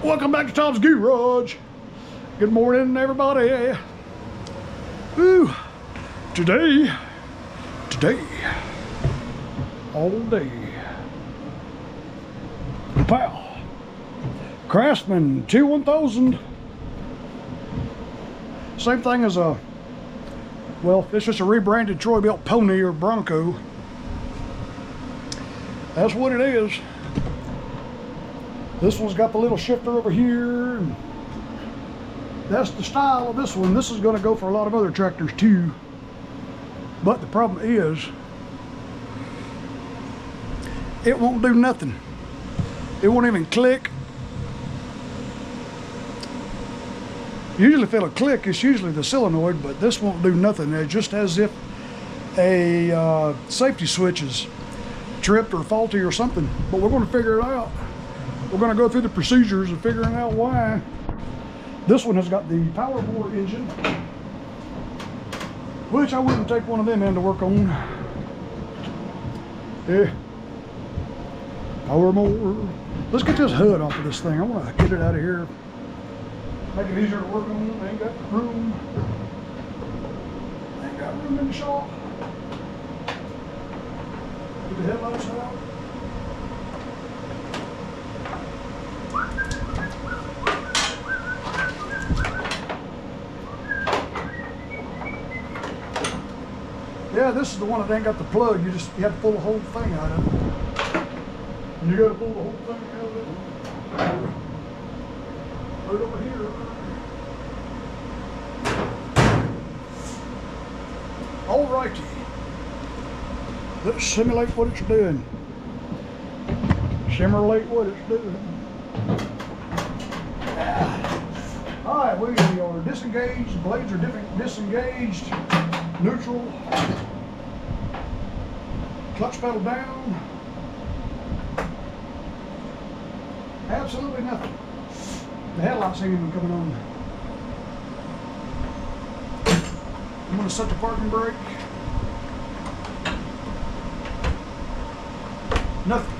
Welcome back to Tom's Garage. Good morning, everybody. Woo. Today, all day. Pow. Craftsman T1000. Same thing as a, well, it's just a rebranded Troy-built Pony or Bronco. That's what it is. This one's got the little shifter over here. And that's the style of this one. This is going to go for a lot of other tractors too. But the problem is, it won't do nothing. It won't even click. Usually if it'll click, it's usually the solenoid, but this won't do nothing. It's just as if a safety switch is tripped or faulty or something. But we're going to figure it out. We're going to go through the procedures of figuring out why. This one has got the power mower engine, which I wouldn't take one of them in to work on. Yeah. Power mower. Let's get this hood off of this thing. I want to get it out of here. Make it easier to work on. Ain't got room. Ain't got room in the shop. Get the headlights out. Yeah, this is the one that ain't got the plug. You have to pull the whole thing out of it. And you got to pull the whole thing out of it. Put it over here. Alrighty. Let's simulate what it's doing. Simulate what it's doing. Alright, we are disengaged. The blades are disengaged. Neutral. Clutch pedal down. Absolutely nothing. The headlights ain't even coming on. I'm going to set the parking brake. Nothing.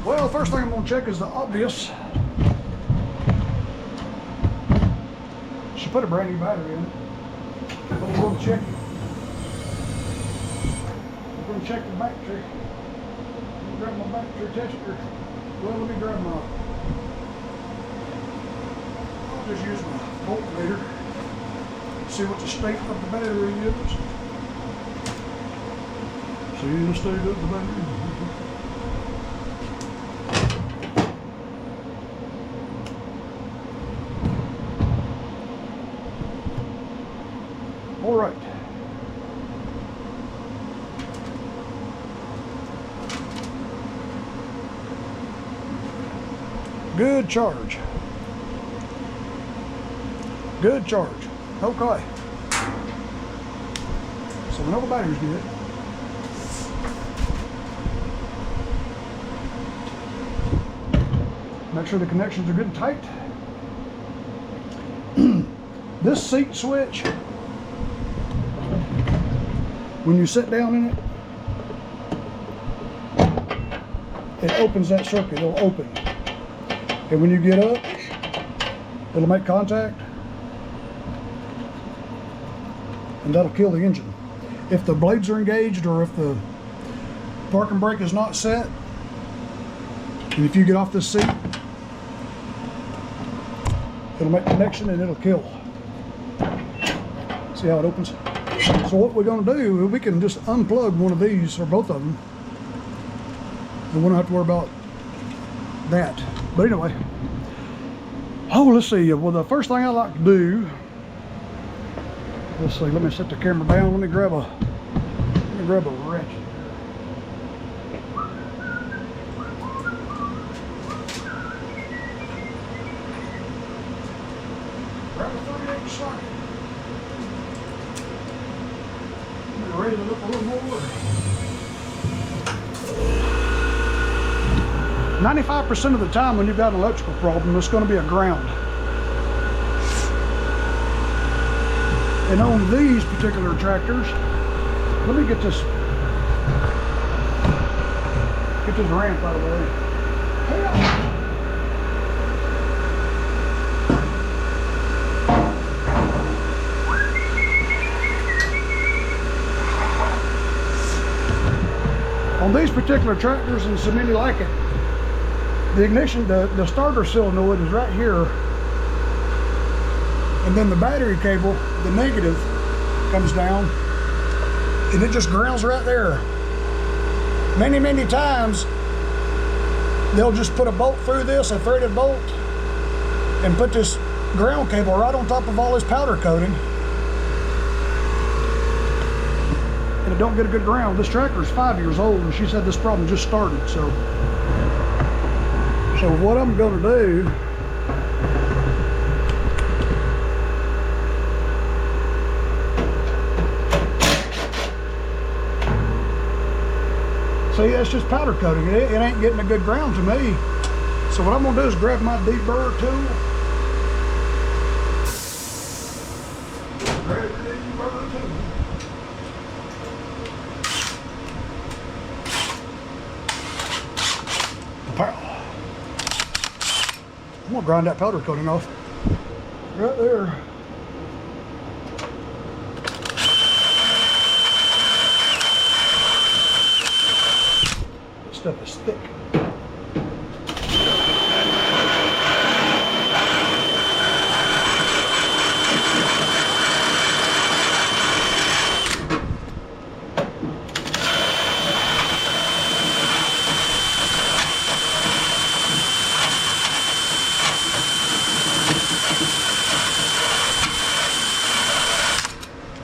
Well, the first thing I'm going to check is the obvious. Should put a brand new battery in it. But we're going to check it. We're going to check the battery. Let me grab my battery tester. Well, let me grab my, I'll just use my voltmeter. See what the state of the battery is. See the state of the battery. All right. Good charge. Good charge. Okay. So we know the battery's good. Make sure the connections are good and tight. This seat switch, when you sit down in it, it opens that circuit. It'll open. And when you get up, it'll make contact. And that'll kill the engine. If the blades are engaged or if the parking brake is not set, and if you get off this seat, it'll make connection and it'll kill. See how it opens? So what we're going to do, we can just unplug one of these or both of them, and we don't have to worry about that. But anyway, let's see. Well, the first thing I like to do, let's see. Let me set the camera down. Let me grab a wrench. Grab a 38 socket. Raise it up a little more. 95% of the time when you've got an electrical problem, it's going to be a ground. And on these particular tractors, let me get this ramp out of the way. On these particular tractors, and so many like it, the ignition, the starter solenoid is right here, and then the battery cable, the negative, comes down, and it just grounds right there. Many times, they'll just put a bolt through this, a threaded bolt, and put this ground cable right on top of all this powder coating, and it don't get a good ground. This tractor is 5 years old, and she said this problem just started. So what I'm going to do, see, that's just powder coating. It ain't getting a good ground to me. So what I'm going to do is grab my deburr tool. Grab the deburr tool. I'm going to grind that powder coating off. Right there. This stuff is thick.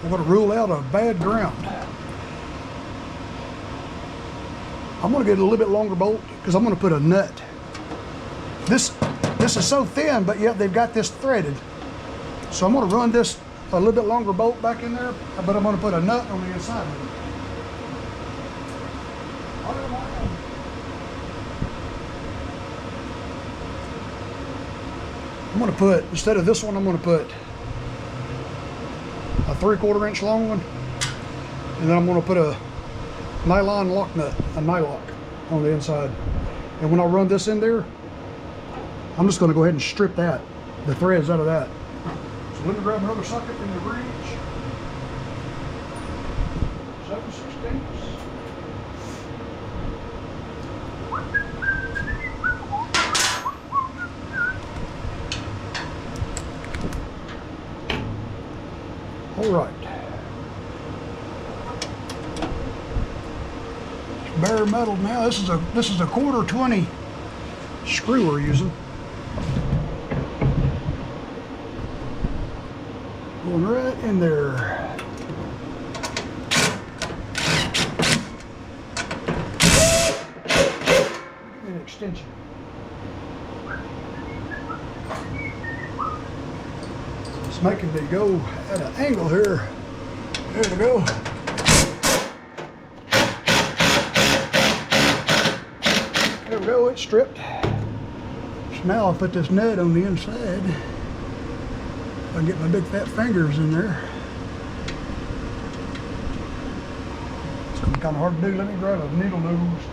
I'm going to rule out a bad ground. I'm going to get a little bit longer bolt because I'm going to put a nut. This is so thin, but yet they've got this threaded. So I'm going to run this a little bit longer bolt back in there, but I'm going to put a nut on the inside of it. I'm going to put, instead of this one, I'm going to put a 3/4 inch long one, and then I'm going to put a nylon lock nut, a nylock, on the inside. And when I run this in there, I'm just going to go ahead and strip the threads out of that. So let me grab another socket in the wrench. 7/16. All right. Bare metal now. This is a 1/4 screw we're using. Going right in there. Give me an extension. It's making me go at an angle here. There we go. There we go, it's stripped. So now I'll put this nut on the inside. I can get my big fat fingers in there. It's gonna be kind of hard to do. Let me grab a needle nose.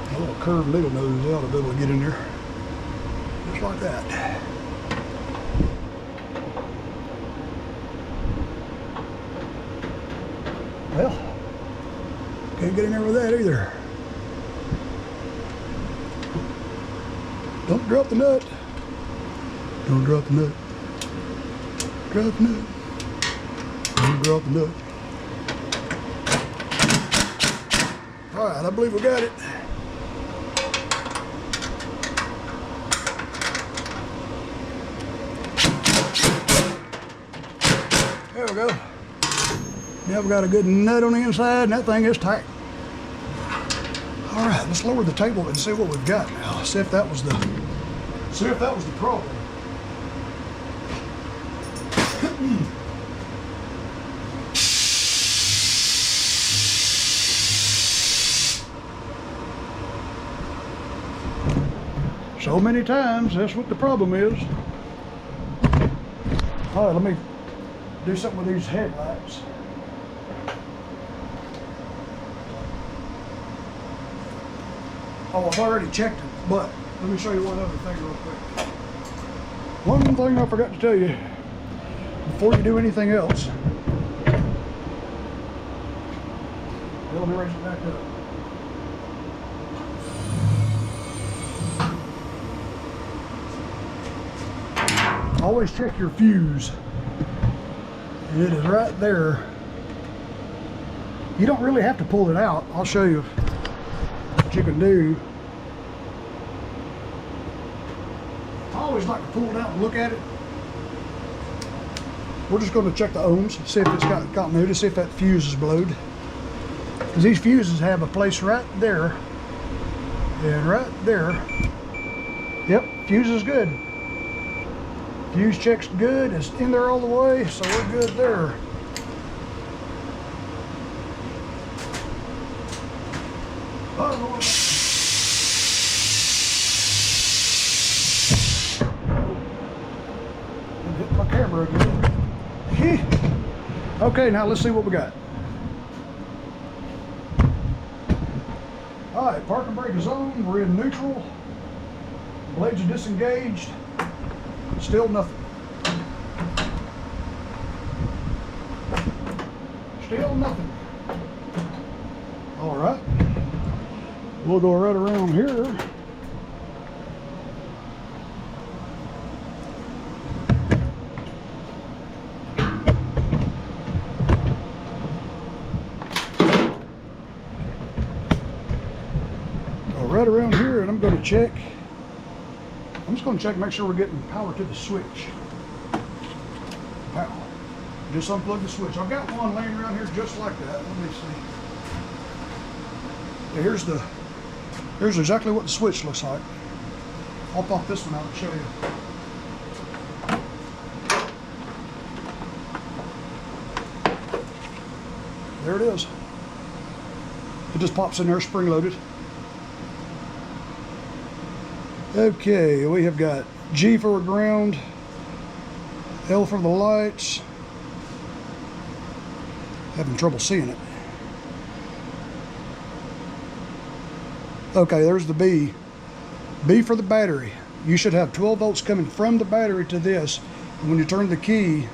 A little curved needle nose, they ought to be able to get in there. Just like that. Well, can't get in there with that either. Don't drop the nut. Don't drop the nut. Drop the nut. Don't drop the nut. All right, I believe we got it. There we go. Now we've got a good nut on the inside, and that thing is tight. All right, let's lower the table and see what we've got now. See if that was the problem. So many times, that's what the problem is. All right, let me do something with these headlights. Oh, I've already checked it, but let me show you one other thing real quick. One thing I forgot to tell you. before you do anything else. Well, let me raise it back up. Always check your fuse. And it is right there. You don't really have to pull it out. I'll show you what you can do. I always like to pull it out and look at it. We're just going to check the ohms, see if it's got continuity, see if that fuse is blowed. Because these fuses have a place right there and right there. Yep, fuse is good. Fuse check's good, it's in there all the way, so we're good there. Hit my camera again. Okay, now let's see what we got. All right, parking brake is on. We're in neutral. Blades are disengaged. Still nothing. Still nothing. All right. We'll go right around here. Right around here, and I'm going to check. I'm just going to check, make sure we're getting power to the switch. Power. Just unplug the switch. I've got one laying around here just like that. Let me see. Yeah, here's exactly what the switch looks like. I'll pop this one out and show you. There it is. It just pops in there, spring loaded. Okay, we have got G for ground, L for the lights. Having trouble seeing it. Okay, there's the B. B for the battery. You should have 12 volts coming from the battery to this. And when you turn the key,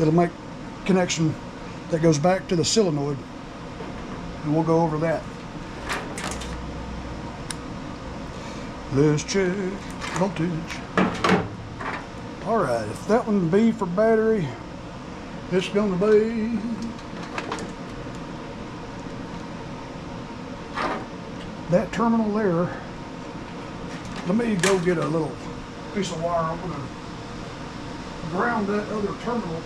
it'll make connection that goes back to the solenoid. And we'll go over that. Let's check voltage. All right, if that one B for battery, it's gonna be that terminal there. Let me go get a little piece of wire. I'm gonna ground that other terminal.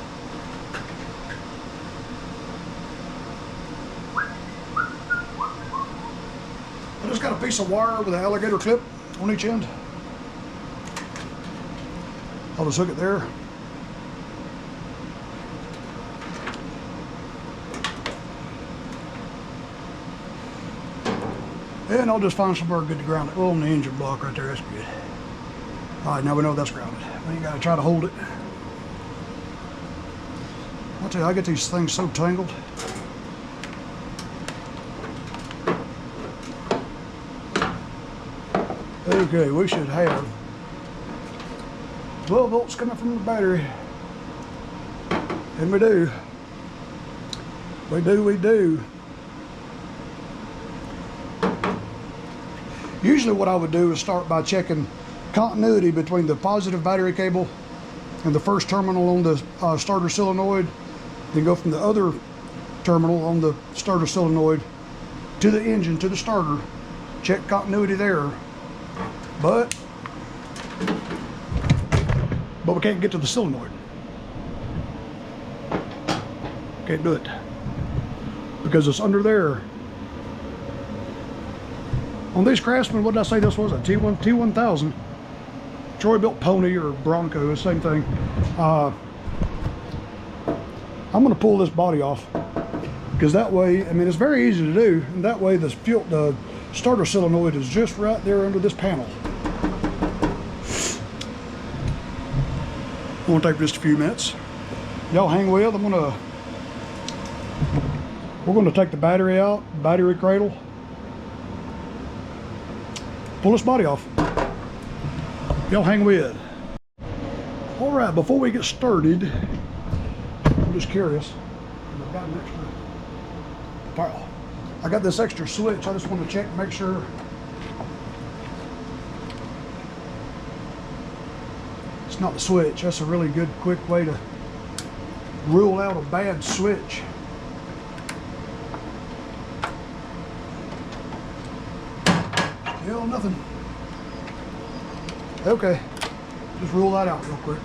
I just got a piece of wire with an alligator clip on each end. I'll just hook it there. And I'll just find somewhere good to ground it. Oh, on the engine block right there, that's good. All right, now we know that's grounded. We ain't gotta try to hold it. I'll tell you, I get these things so tangled. Okay, we should have 12 volts coming from the battery. And we do. We do. Usually what I would do is start by checking continuity between the positive battery cable and the first terminal on the starter solenoid, then go from the other terminal on the starter solenoid to the engine, to the starter, check continuity there. But we can't get to the solenoid. Can't do it because it's under there. On these Craftsman, what did I say this was? A T1000. Troy built Pony or Bronco, same thing. I'm going to pull this body off because that way, I mean, it's very easy to do, and that way the starter solenoid is just right there under this panel. It won't take just a few minutes. Y'all hang with. We're going to take the battery out, battery cradle, pull this body off. Y'all hang with. All right, before we get started, I'm just curious. I've got an extra. I got this extra switch. I just want to check, make sure. It's not the switch. That's a really good, quick way to rule out a bad switch. Still nothing. Okay, just rule that out real quick.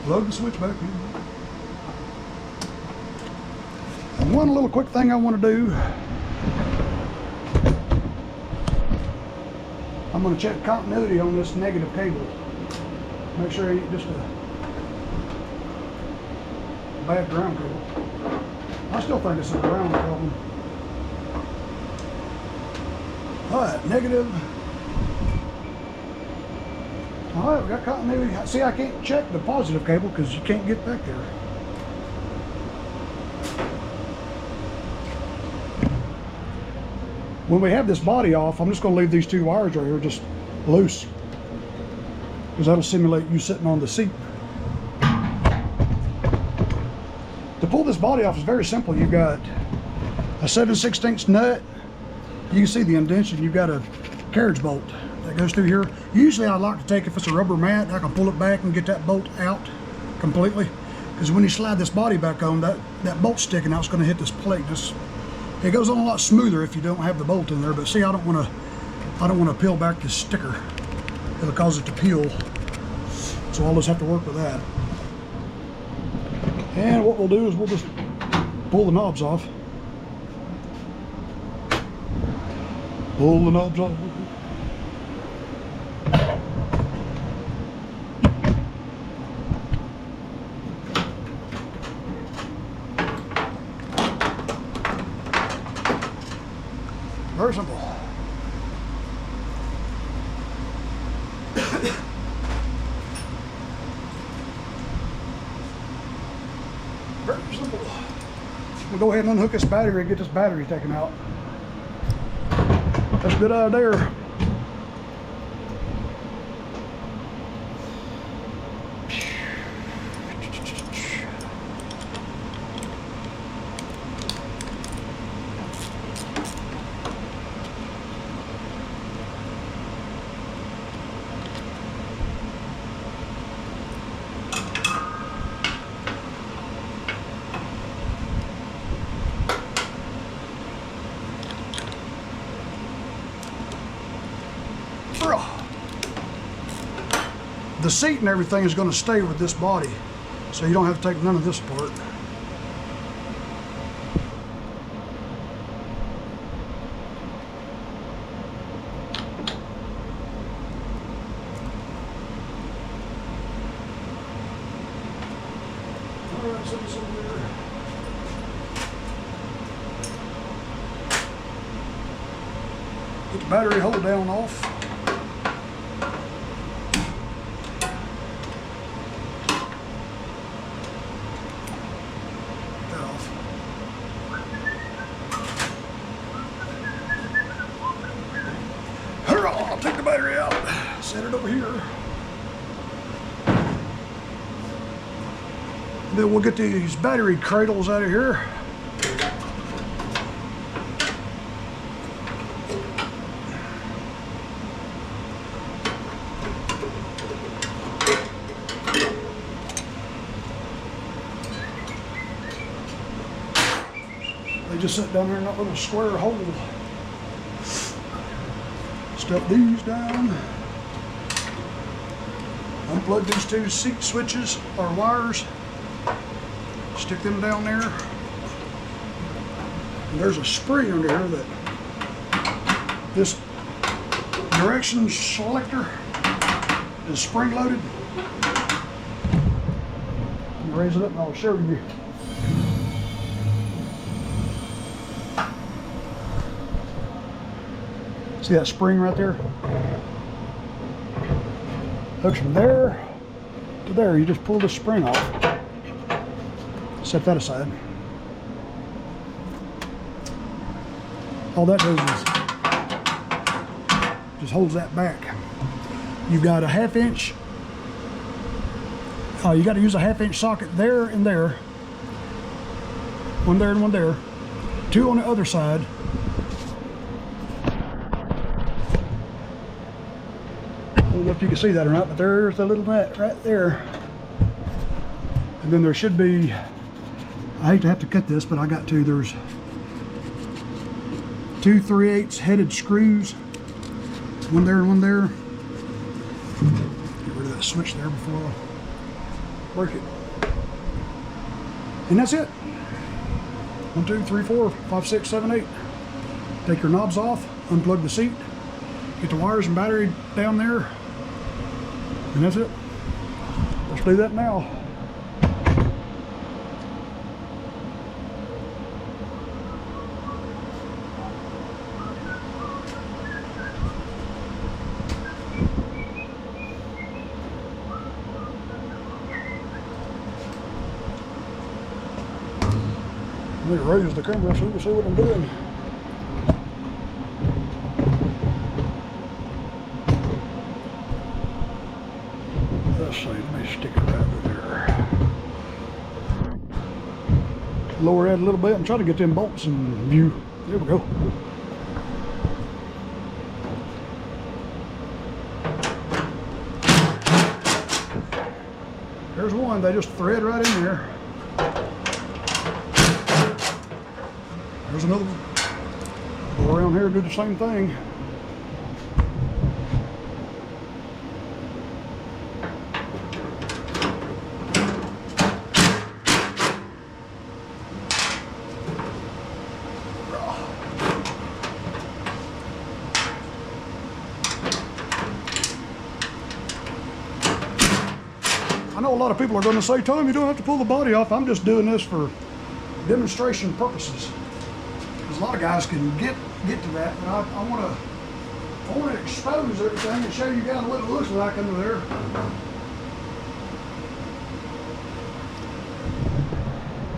Plug the switch back in. And one little quick thing I want to do. I'm going to check continuity on this negative cable. Make sure it ain't just a bad ground cable. I still think it's a ground problem. Alright, negative. Alright, we got continuity. See, I can't check the positive cable because you can't get back there. When we have this body off, I'm just going to leave these two wires right here just loose, because that'll simulate you sitting on the seat. To pull this body off is very simple. You've got a 7/16 nut. You can see the indentation. You've got a carriage bolt that goes through here. Usually I like to take, if it's a rubber mat, I can pull it back and get that bolt out completely, because when you slide this body back on, that bolt sticking out is going to hit this plate. It goes on a lot smoother if you don't have the bolt in there. But see, I don't want to peel back this sticker. It'll cause it to peel. So I'll just have to work with that. And what we'll do is we'll just pull the knobs off. Pull the knobs off. Very simple. Very simple. We'll go ahead and unhook this battery and get this battery taken out. That's a good idea. The seat and everything is going to stay with this body, so you don't have to take none of this apart. Alright, set this over there. Get the battery hold down off. I'll take the battery out, set it over here. Then we'll get these battery cradles out of here. They just sit down there in that little square hole. Step these down. Unplug these two seat switches or wires. Stick them down there. And there's a spring under here that this direction selector is spring loaded. Raise it up and I'll show you. See that spring right there? Hooks from there to there. You just pull the spring off. Set that aside. All that does is just holds that back. You've got a 1/2 inch. You got to use a 1/2 inch socket there and there. One there and one there. 2 on the other side. I don't know if you can see that or not, but there's a little nut right there. And then there should be, I hate to have to cut this, but I got to, there's 2 3/8 headed screws. One there and one there. Get rid of that switch there before I break it. And that's it. 1 2 3 4 5 6 7 8. Take your knobs off, unplug the seat, get the wires and battery down there, and that's it. Let's do that now. Let me raise the camera so you can see what I'm doing. Let's see, let me stick it right there. Lower that a little bit and try to get them bolts in view. There we go. There's one, they just thread right in there. There's another one. Go around here and do the same thing. I know a lot of people are going to say, Tom, you don't have to pull the body off. I'm just doing this for demonstration purposes. Because a lot of guys can get to that, but I want to expose everything and show you guys what it looks like under there.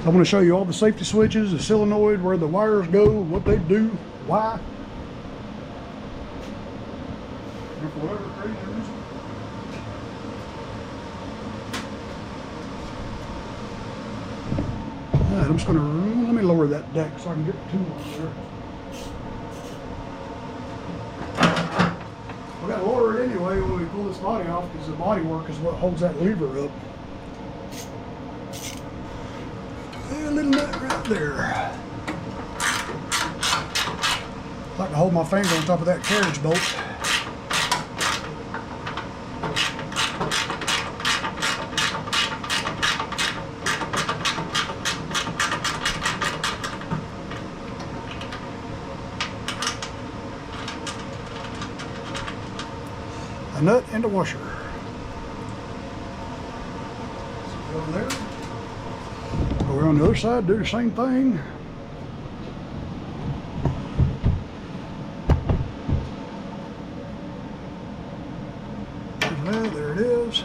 So I want to show you all the safety switches, the solenoid, where the wires go, what they do, why. And for whatever crazy reason. Alright, I'm just going to, let me lower that deck so I can get the tool on there. We got to lower it anyway when we pull this body off, because the body work is what holds that lever up. A little nut right there. I like to hold my finger on top of that carriage bolt. A nut and a washer. So over there. Go around the other side, do the same thing. There it is.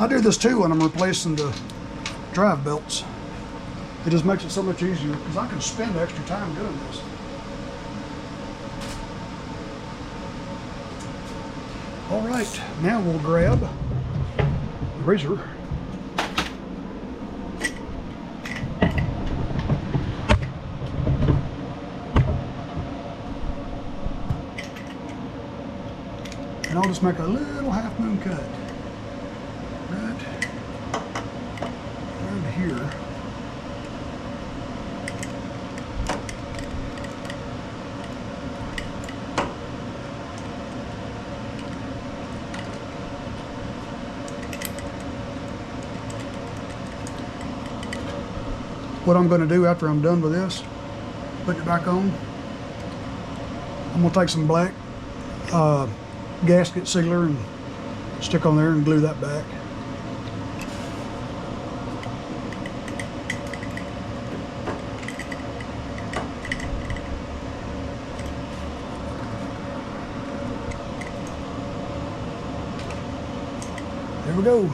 I do this too when I'm replacing the drive belts. It just makes it so much easier because I can spend extra time doing this. All right, now we'll grab the razor. And I'll just make a little half moon cut. Right here. What I'm going to do after I'm done with this, put it back on, I'm going to take some black gasket sealer and stick on there and glue that back. There we go,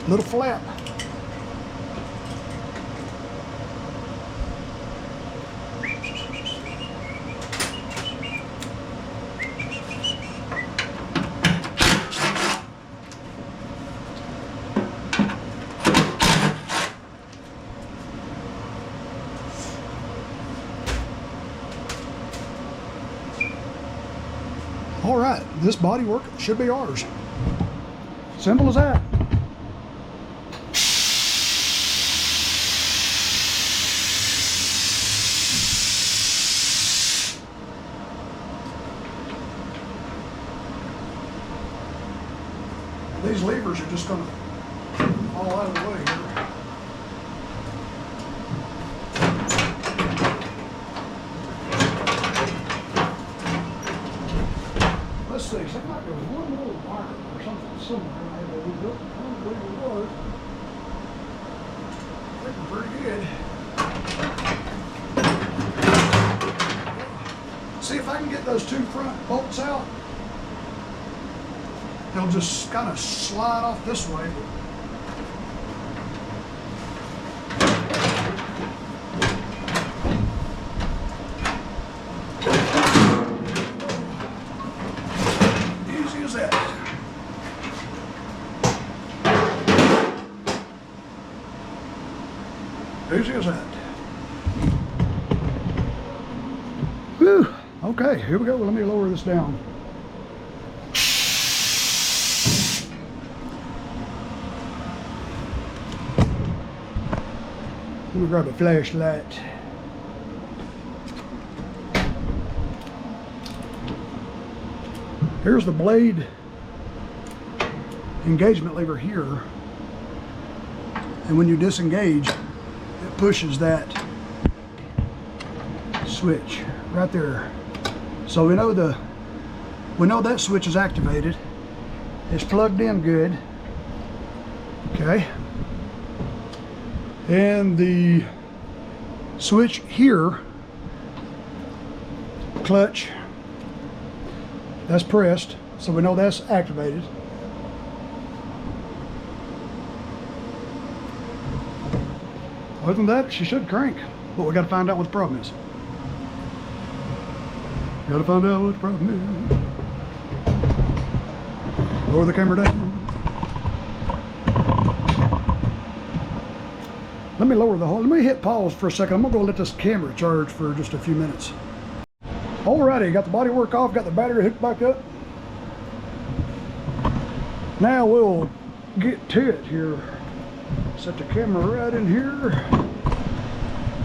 little flap. All right, this body work should be ours. Simple as that. These levers are just going to fall out of the way here. Let's see, seems like there was one little wire or something somewhere I had to rebuild. I don't believe it was. Looking pretty good. See if I can get those two front bolts out. They'll just kind of slide off this way. Easy as that. Easy as that. Whew. Okay, here we go. Let me lower this down. Let me grab a flashlight. Here's the blade engagement lever here. And when you disengage, it pushes that switch right there. So we know that switch is activated. It's plugged in good. Okay. And the switch here, clutch, that's pressed, so we know that's activated. Other than that, she should crank, but we got to find out what the problem is. Got to find out what the problem is. Lower the camera down. Let me lower the whole, let me hit pause for a second. I'm gonna go let this camera charge for just a few minutes. Alrighty, got the body work off, got the battery hooked back up. Now we'll get to it here. Set the camera right in here.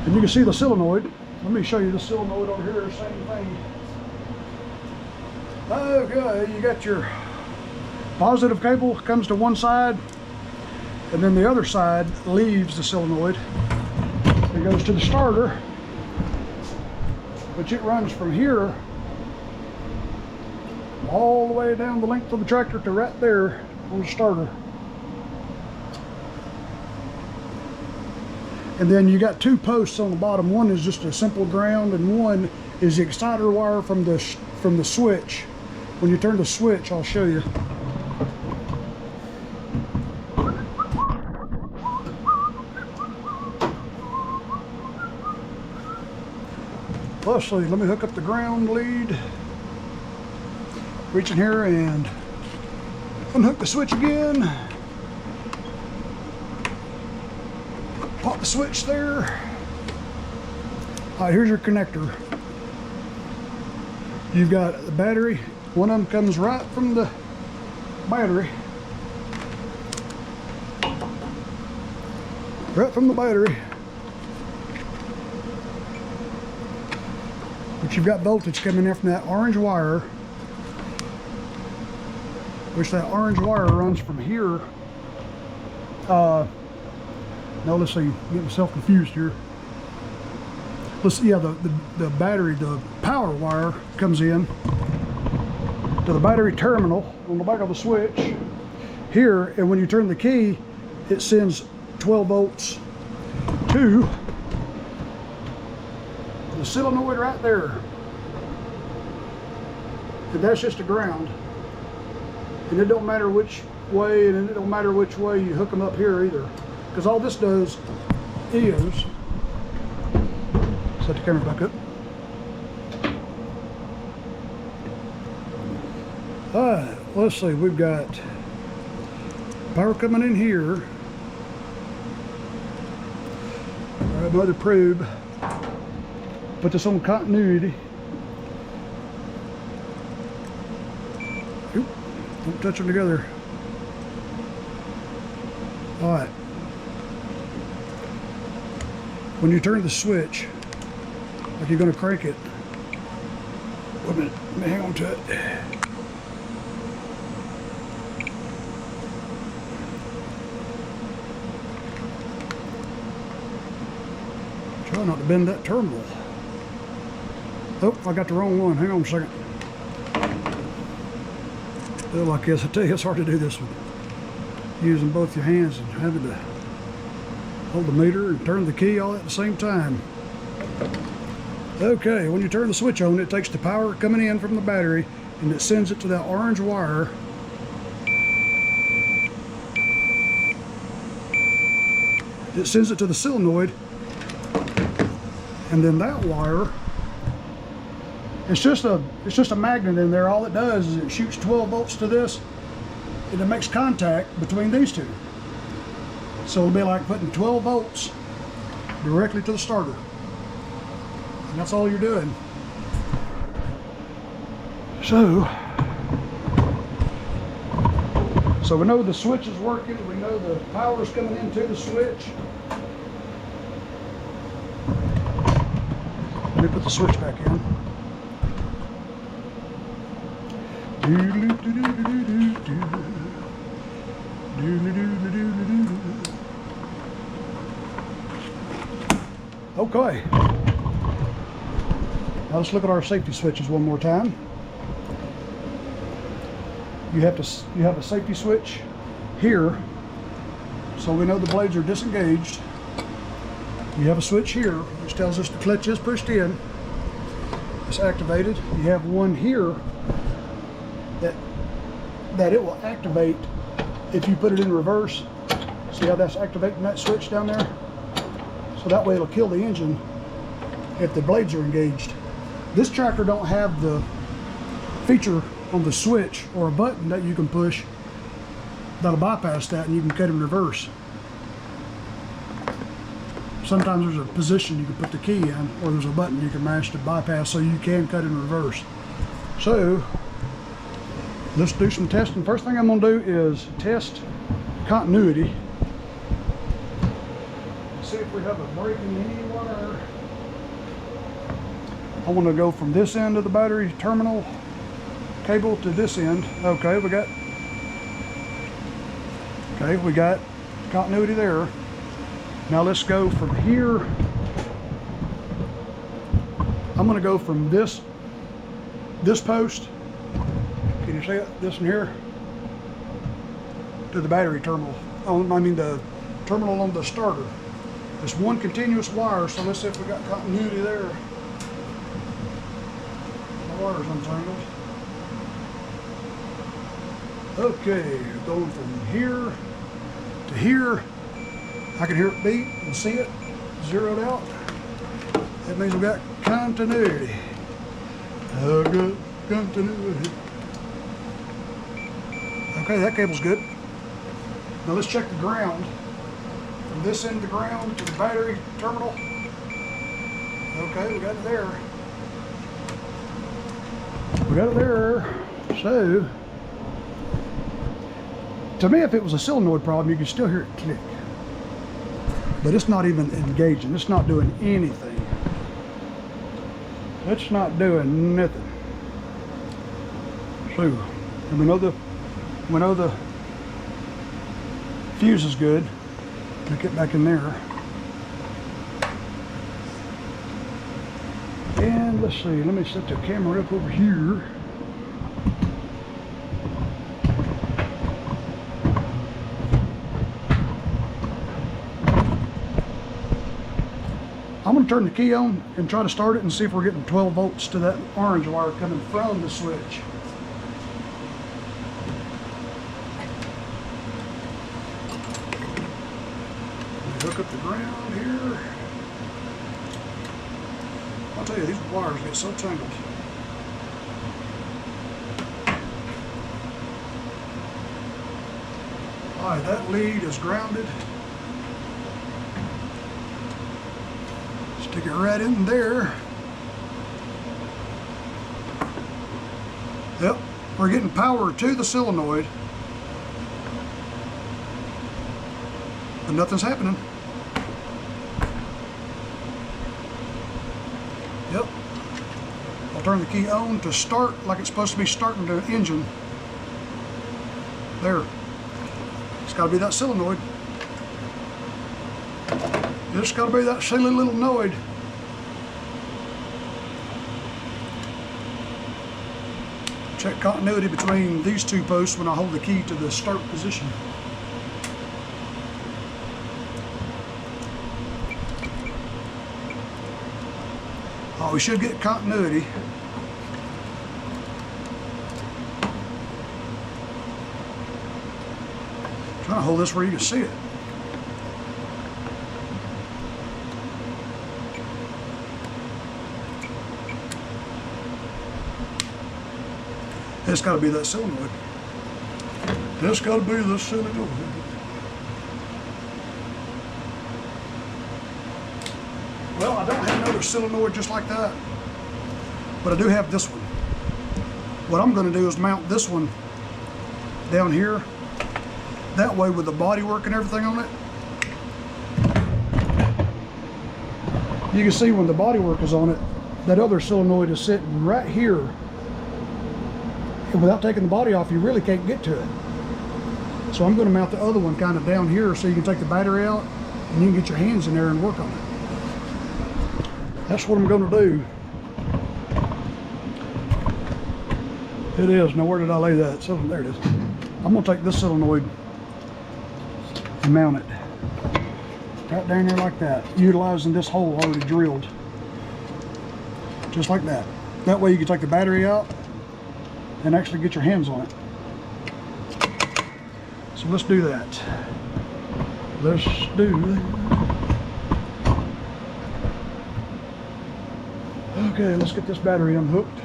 And you can see the solenoid. Let me show you the solenoid over here, same thing. Okay, you got your positive cable comes to one side, and then the other side leaves the solenoid. It goes to the starter, which it runs from here all the way down the length of the tractor to right there on the starter. And then you got two posts on the bottom. One is just a simple ground, and one is the exciter wire from the switch. When you turn the switch, I'll show you. Let's see, let me hook up the ground lead. Reach in here and unhook the switch again. Pop the switch there. All right, here's your connector. You've got the battery. One of them comes right from the battery. Right from the battery. But you've got voltage coming in from that orange wire, which that orange wire runs from here. Now let's see, get myself confused here. Let's see, yeah, the battery, the power wire comes in to the battery terminal on the back of the switch. here, and when you turn the key, it sends 12 volts to the solenoid right there. And that's just a ground. And it don't matter which way, and it don't matter which way you hook them up here either. Because all this does is, set the camera back up. Alright, let's see, we've got power coming in here. Alright, another probe. Put this on continuity. Oop, don't touch them together. Alright. When you turn the switch, like you're going to crank it. Wait a minute, let me hang on to it. Try not to bend that terminal. Oh, I got the wrong one. Hang on a second. Do it like this. I tell you, it's hard to do this one. Using both your hands and having to hold the meter and turn the key all at the same time. Okay, when you turn the switch on, it takes the power coming in from the battery and it sends it to that orange wire. It sends it to the solenoid, and then that wire, it's just a magnet in there. All it does is it shoots 12 volts to this, and it makes contact between these two. So it'll be like putting 12 volts directly to the starter. And that's all you're doing. So we know the switch is working. We know the power is coming into the switch. Let me put the switch back in. Okay. Now let's look at our safety switches one more time. You have a safety switch here, so we know the blades are disengaged. You have a switch here, which tells us the clutch is pushed in. It's activated. You have one here that it will activate if you put it in reverse. See how that's activating that switch down there? So that way it'll kill the engine if the blades are engaged. This tractor don't have the feature on the switch or a button that you can push that'll bypass that, and you can cut in reverse. Sometimes there's a position you can put the key in, or there's a button you can mash to bypass so you can cut in reverse. So let's do some testing. First thing I'm going to do is test continuity. See if we have a break in any wire. I want to go from this end of the battery terminal cable to this end. Okay, we got continuity there. Now let's go from here. I'm going to go from this post. Can you see it? This one here to the battery terminal. The terminal on the starter. It's one continuous wire, so let's see if we got continuity there. The wire's untangled. Okay, going from here to here. I can hear it beat and see it zeroed out. That means we got continuity. I got continuity. Okay, that cable's good. Now let's check the ground. From this end of the ground to the battery terminal. Okay, we got it there. We got it there. So, to me, if it was a solenoid problem, you could still hear it click. But it's not even engaging. It's not doing anything. It's not doing nothing. So, and we know the fuse is good. Let's get back in there. And let's see, let me set the camera up over here. I'm going to turn the key on and try to start it and see if we're getting 12 volts to that orange wire coming from the switch. Hook up the ground here. I'll tell you, these wires get so tangled. Alright, that lead is grounded. Stick it right in there. Yep, we're getting power to the solenoid, but nothing's happening. Yep. I'll turn the key on to start like it's supposed to be starting the engine. There. It's got to be that solenoid. It's got to be that silly little noid. Check continuity between these two posts when I hold the key to the start position. Oh, we should get continuity. I'm trying to hold this where you can see it. It's got to be that solenoid. It's got to be the solenoid. Well, I don't have another solenoid just like that, but I do have this one. What I'm going to do is mount this one down here. That way, with the body work and everything on it, you can see when the body work is on it, that other solenoid is sitting right here. And without taking the body off, you really can't get to it. So I'm going to mount the other one kind of down here so you can take the battery out and you can get your hands in there and work on it. That's what I'm going to do. It is. Now where did I lay that? So there it is. I'm going to take this solenoid and mount it right down there like that, utilizing this hole already drilled. Just like that. That way you can take the battery out and actually get your hands on it. So let's do that. Let's do that. Okay, let's get this battery unhooked.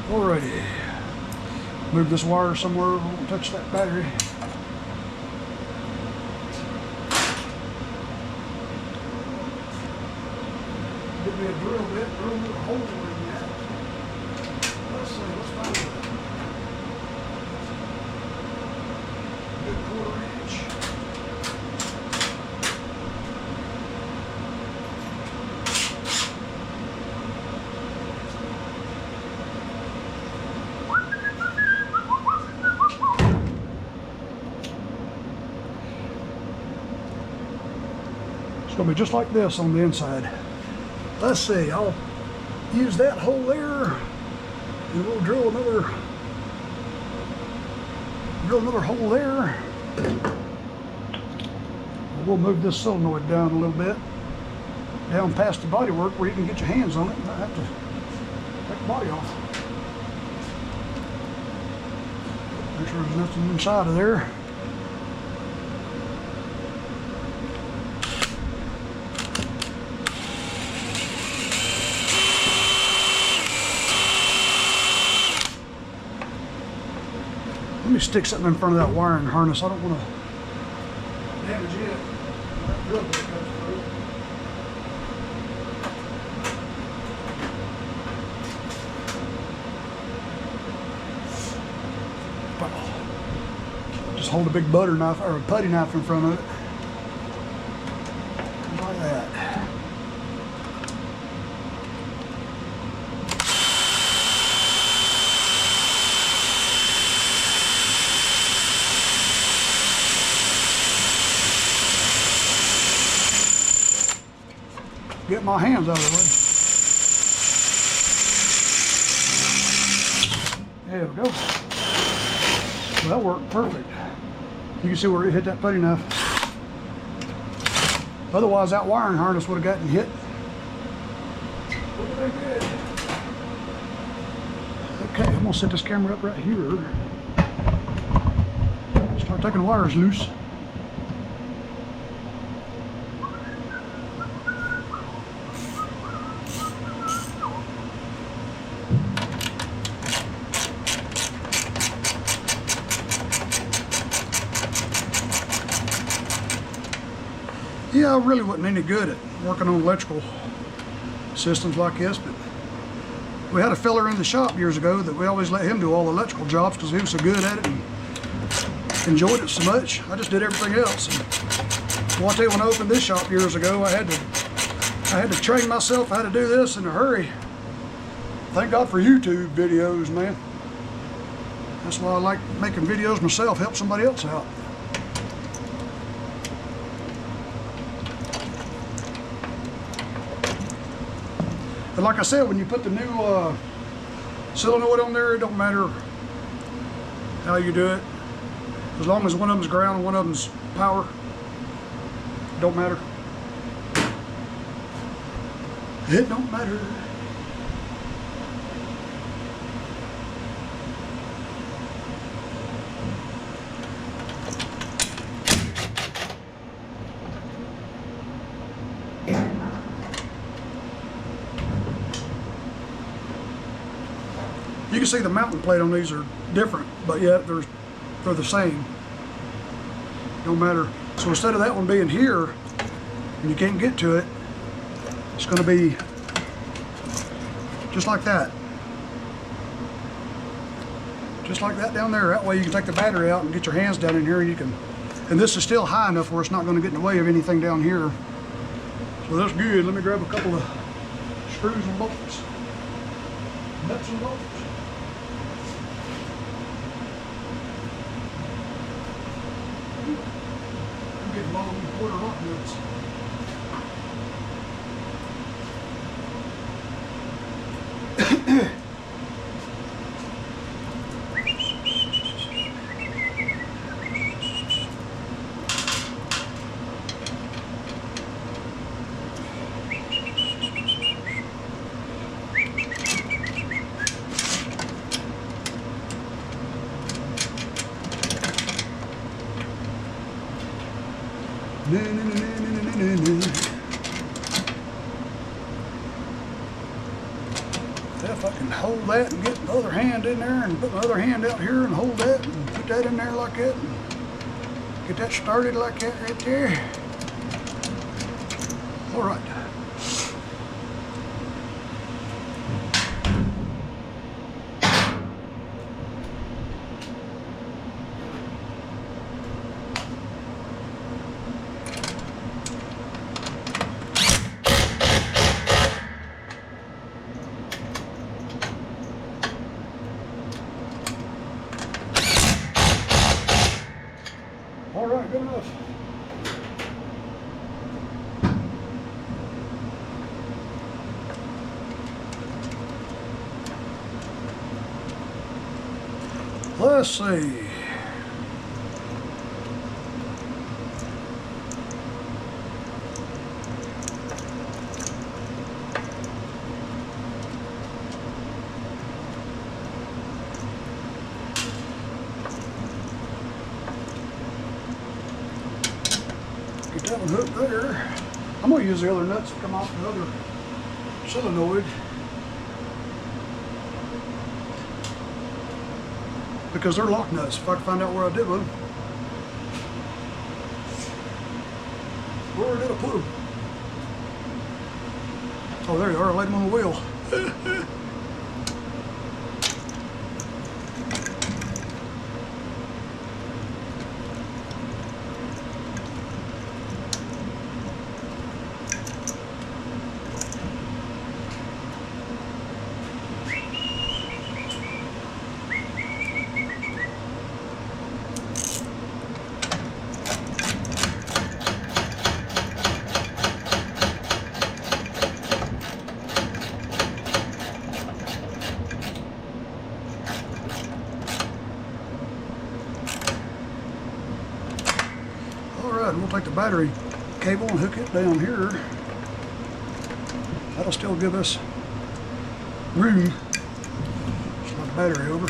Alrighty, move this wire somewhere, we won't touch that battery. Give me a drill bit, drill a little hole in that. Let's see, let's find it. Good 1/4 inch. It's going to be just like this on the inside. Let's see, I'll use that hole there and we'll drill another hole there. We'll move this solenoid down a little bit, down past the body work where you can get your hands on it and not have to take the body off. Make sure there's nothing inside of there. Let me stick something in front of that wiring harness. I don't want to damage it. That drill bit goes through. Just hold a big butter knife or a putty knife in front of it. Like that. get my hands out of the way. There we go. Well, that worked perfect. You can see where it hit that putty knife. Otherwise, that wiring harness would have gotten hit. Okay, I'm gonna set this camera up right here. Start taking the wires loose. Yeah, I really wasn't any good at working on electrical systems like this, but we had a fella in the shop years ago that we always let him do all the electrical jobs because he was so good at it and enjoyed it so much. I just did everything else. And, well, I'll tell you, when I opened this shop years ago, I had to train myself how to do this in a hurry. Thank God for YouTube videos, man. That's why I like making videos myself, help somebody else out. But like I said, when you put the new solenoid on there, it don't matter how you do it. As long as one of them's ground and one of them's power, it don't matter. It don't matter. You can see the mounting plate on these are different, but yet they're the same. No matter. So instead of that one being here and you can't get to it, it's going to be just like that. Just like that down there. That way you can take the battery out and get your hands down in here and you can, and this is still high enough where it's not going to get in the way of anything down here. So that's good. Let me grab a couple of screws and bolts. Nuts and bolts. I'm getting long quarter lock nuts. If I can hold that and get the other hand in there and put my other hand out here and hold that and put that in there like that and get that started like that right there. All right. All right, good enough. Let's see. Get that one hooked there. I'm going to use the other nuts that come off the other solenoid, because they're lock nuts. If I can find out where I did one. Where did I put them? Oh, there you are. I laid them on the wheel. Alright, we'll take the battery cable and hook it down here. That'll still give us room. Slide the battery over.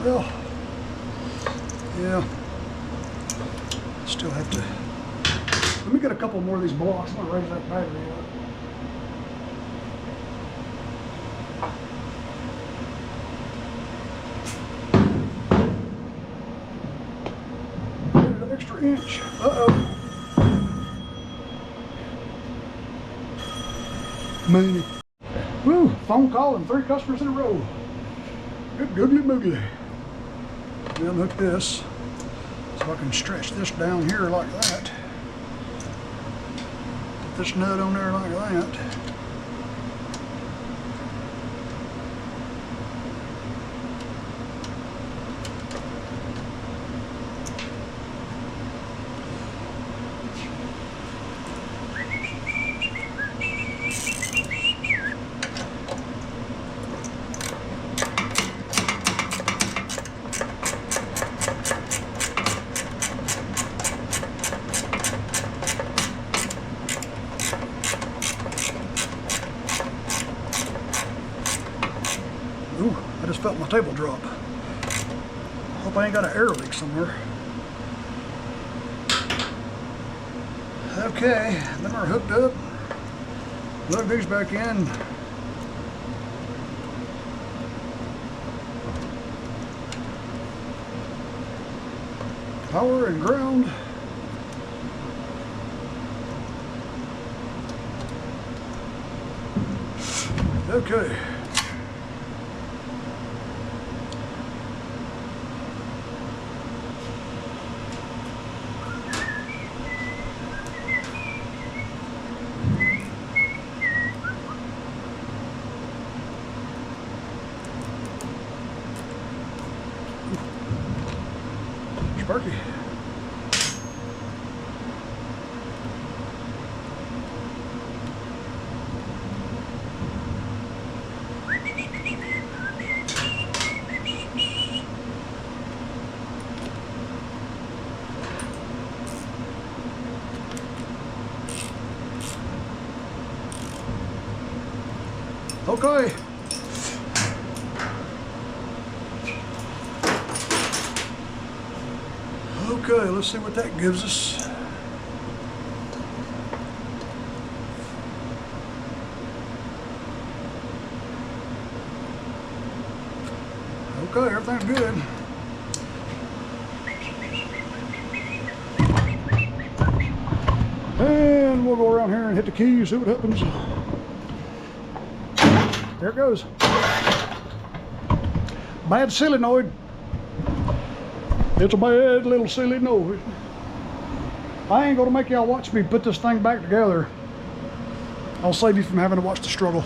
Well, yeah. Still have to. Let me get a couple more of these blocks. I'm gonna raise that battery up. An extra inch. Uh-oh. Money. Woo, phone call and 3 customers in a row. Good googly moogly. Then unhook this so I can stretch this down here like that. Put this nut on there like that. Ooh, I just felt my table drop. Hope I ain't got an air leak somewhere. Okay, them are hooked up. Plug these back in. Power and ground. Okay. Sparky. Okay. Okay, let's see what that gives us. Okay, everything's good. And we'll go around here and hit the key, see what happens. There it goes. Bad solenoid. It's a bad little solenoid. I ain't gonna make y'all watch me put this thing back together. I'll save you from having to watch the struggle.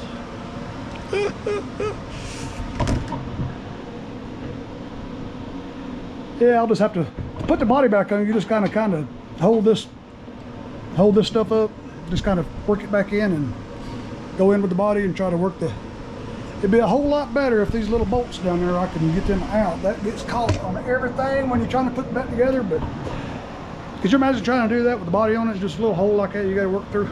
Yeah, I'll just have to put the body back on. You just kind of hold this stuff up, just kind of work it back in and go in with the body and try to work the. It'd be a whole lot better if these little bolts down there, I can get them out. That gets caught on everything when you're trying to put it back together, but could you imagine trying to do that with the body on it? It's just a little hole like that you gotta work through.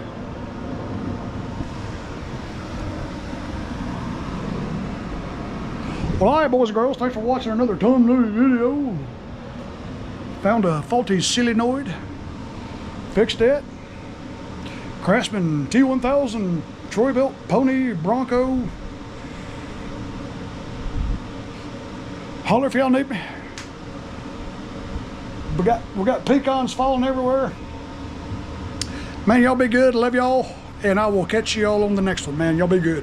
Well, all right, boys and girls, thanks for watching another Tom Louie video. Found a faulty solenoid, fixed it. Craftsman T1000, Troy built pony Bronco. Holler if y'all need me. We got pecans falling everywhere. Man, y'all be good. Love y'all, and I will catch y'all on the next one. Man, y'all be good.